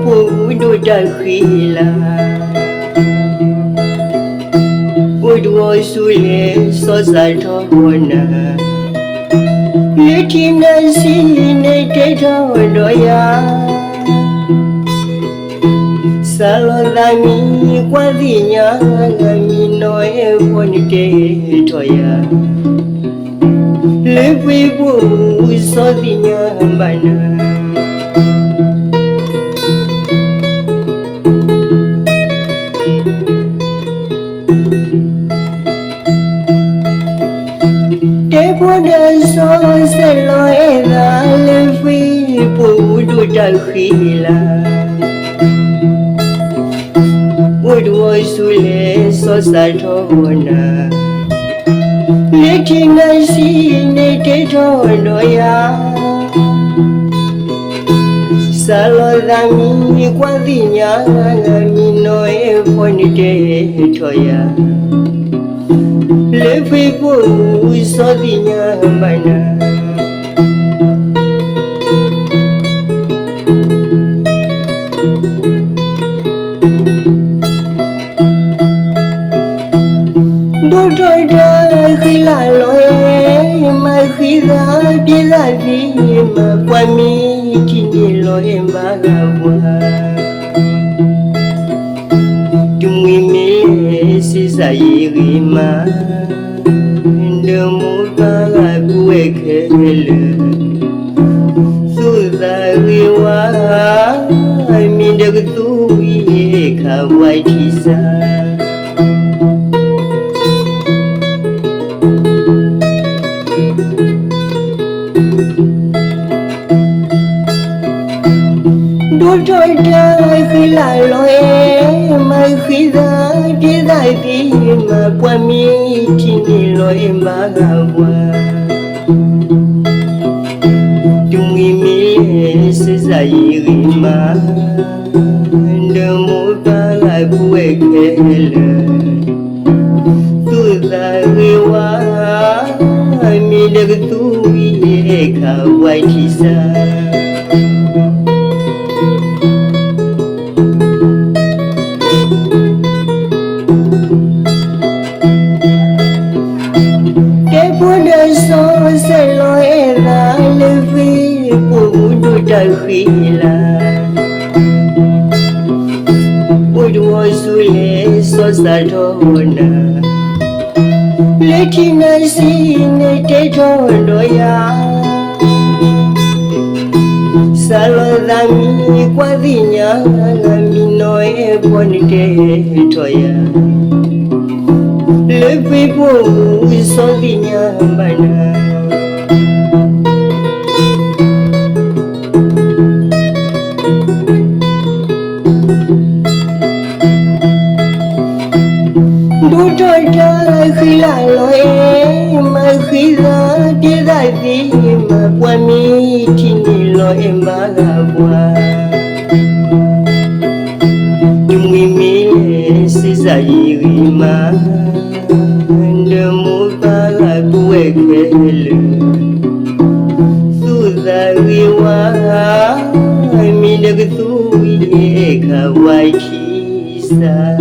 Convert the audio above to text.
phụ đôi ta khi là ôi đôi suy lệ so dài thọ na lệ chim nan xin để thế thôi đôi ya sa lo la mi qua gì nhá mi nói buồn kể thôi ya lệ vui vui so gì nhá bana bữa đời so sẽ lối ra lên phi phụ đôi ta khi là ôi đôi suy lệ so sai thôi na lệ thiên nan xin để thế thôi đôi ya sa lo ra mi qua gì nhá mi nói buồn kể thôi ya lệ phi phụ so gì nhá bana đôi đôi ra khi lại lối mà khi ra đi ra gì mà qua mi chỉ đi lối em ba qua chúng mi si sai gì mà đưa một ba quê khéo suza riwa mi được tu ye khawai thi sa đôi trôi ra khi lại lối mà khi ra đi ra đi mà qua mi chỉ đi lối mà qua chúng mi sẽ dạy mà đưa một ba lại quê khéo tu ra riwa mi được tu ye khawai thi sa bữa đời so sẽ lối ra lên phi phụ đôi ta khi là ôi đôi suy lệ so sai thôi na lệ thiên nan xin để thế thôi đôi ya sa lo ra mi qua gì nhá mi nói buồn kể thôi ya lệ phi phụ so gì nhá bana đôi trôi ra khi lại lối mà khi ra đi ra gì mà qua mi chỉ đi lối mà qua chúng mi sẽ dạy mà đưa một ba lại quê khéo suza riwa mi được tu ye khawai thi sa